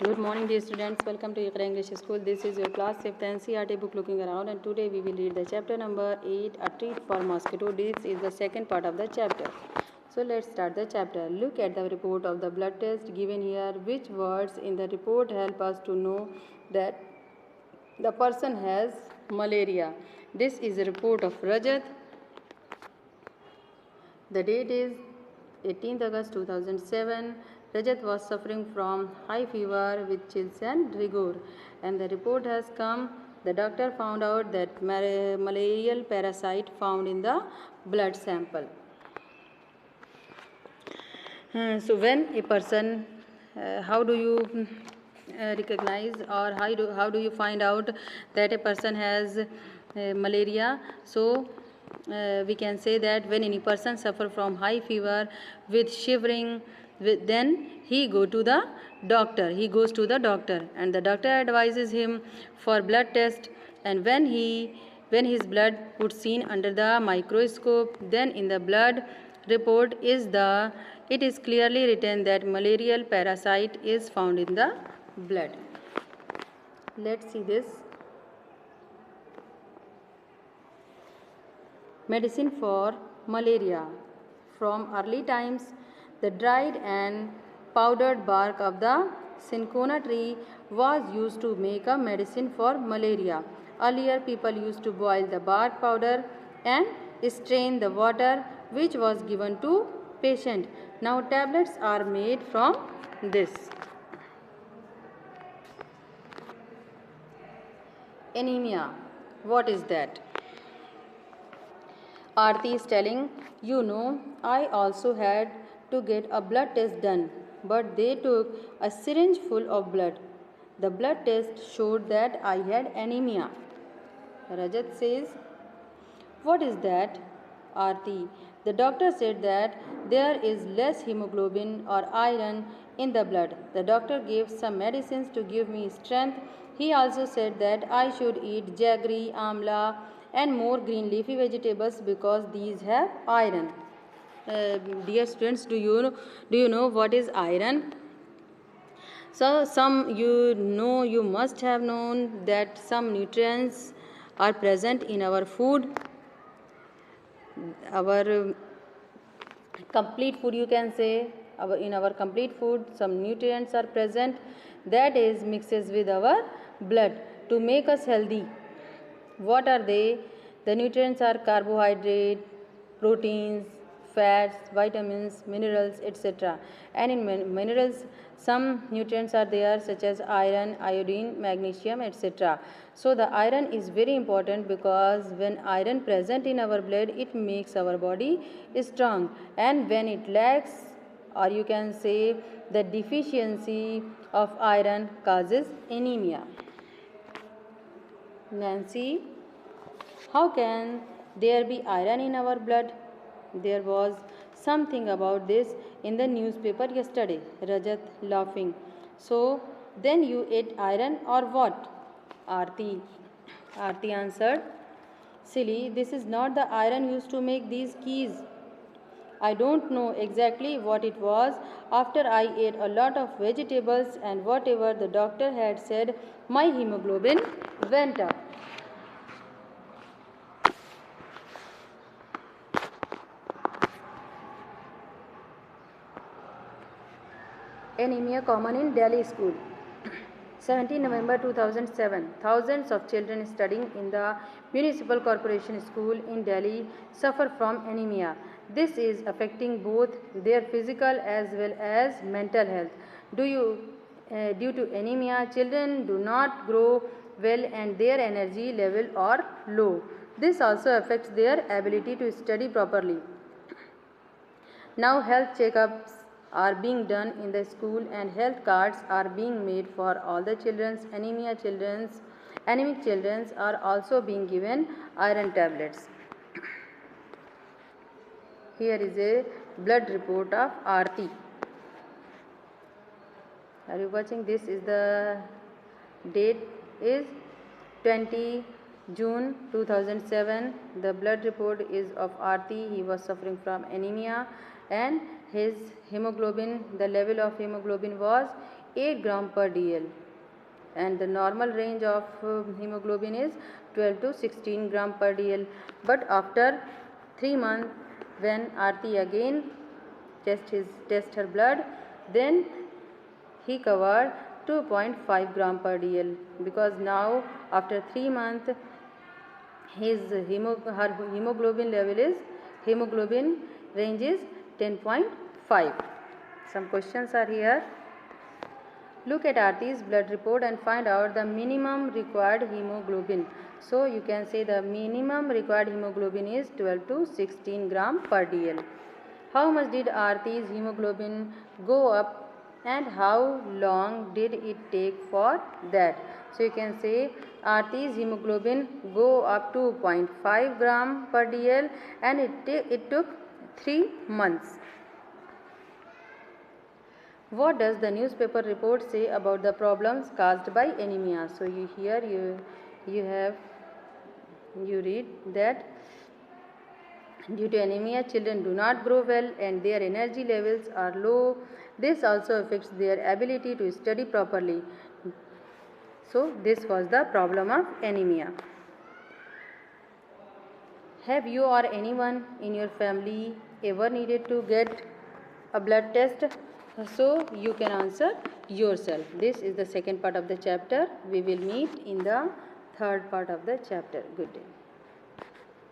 Good morning, dear students. Welcome to Iqra English School. This is your class 5th NCERT book looking around, and today we will read the chapter number 8, A Treat for Mosquito. This is the second part of the chapter. So let's start the chapter. Look at the report of the blood test given here. Which words in the report help us to know that the person has malaria? This is a report of Rajat. The date is 18th August 2007. Rajat was suffering from high fever with chills and rigor, and the report has come. The doctor found out that malarial parasite found in the blood sample. So when a person, how do you recognize, or how do you find out that a person has malaria? So we can say that when any person suffer from high fever with shivering, then he goes to the doctor, and the doctor advises him for blood test. And when his blood put seen under the microscope, then in the blood report it is clearly written that malarial parasite is found in the blood. Let's see this. Medicine for malaria. From early times, the dried and powdered bark of the cinchona tree was used to make a medicine for malaria. Earlier, people used to boil the bark powder and strain the water, which was given to patient. Now tablets are made from this. Anemia. What is that? Aarti is telling, I also had to get a blood test done, but they took a syringe full of blood. The blood test showed that I had anemia. Rajat says, what is that? Aarti, the doctor said that there is less hemoglobin or iron in the blood. The doctor gave some medicines to give me strength. He also said that I should eat jaggery, amla, and more green leafy vegetables because these have iron. Dear students, do you know what is iron? So you must have known that some nutrients are present in our food. Our complete food, you can say, in our complete food some nutrients are present, that is mixes with our blood to make us healthy. What are they? The nutrients are carbohydrate, proteins, fats, vitamins, minerals, etc. And in minerals, some nutrients are there such as iron, iodine, magnesium, etc. So the iron is very important because when iron present in our blood, it makes our body strong, and when it lacks, or you can say the deficiency of iron, causes anemia. Nancy, how can there be iron in our blood? There was something about this in the newspaper yesterday. Rajat laughing. So then you ate iron or what? Aarti answered, silly, this is not the iron used to make these keys. I don't know exactly what it was. After I ate a lot of vegetables and whatever the doctor had said, my hemoglobin went up. Anemia common in Delhi school. 17 November 2007. Thousands of children studying in the Municipal Corporation School in Delhi suffer from anemia. This is affecting both their physical as well as mental health. Due to anemia, children do not grow well and their energy level are low. This also affects their ability to study properly. Now health checkups are being done in the school and health cards are being made for all the children's. Anemic children are also being given iron tablets. Here is a blood report of Aarti. Are you watching? This is the date is 20 June 2007. The blood report is of Aarti. He was suffering from anemia and his hemoglobin, the level of hemoglobin was 8 gram per dl, and the normal range of hemoglobin is 12 to 16 gram per dl. But after 3 months, when Aarti again test her blood, then he covered 2.5 gram per dl, because now after 3 months her hemoglobin range is 10.5. Some questions are here. Look at Aarti's blood report and find out the minimum required hemoglobin. So you can say the minimum required hemoglobin is 12 to 16 gram per dl. How much did Aarti's hemoglobin go up and how long did it take for that? So you can say Aarti's hemoglobin go up to 0.5 gram per dl, and it took 3 months. What does the newspaper report say about the problems caused by anemia? So you read that due to anemia, children do not grow well and their energy levels are low. This also affects their ability to study properly. So this was the problem of anemia. Have you or anyone in your family ever needed to get a blood test? So you can answer yourself. This is the second part of the chapter. We will meet in the third part of the chapter. Good day.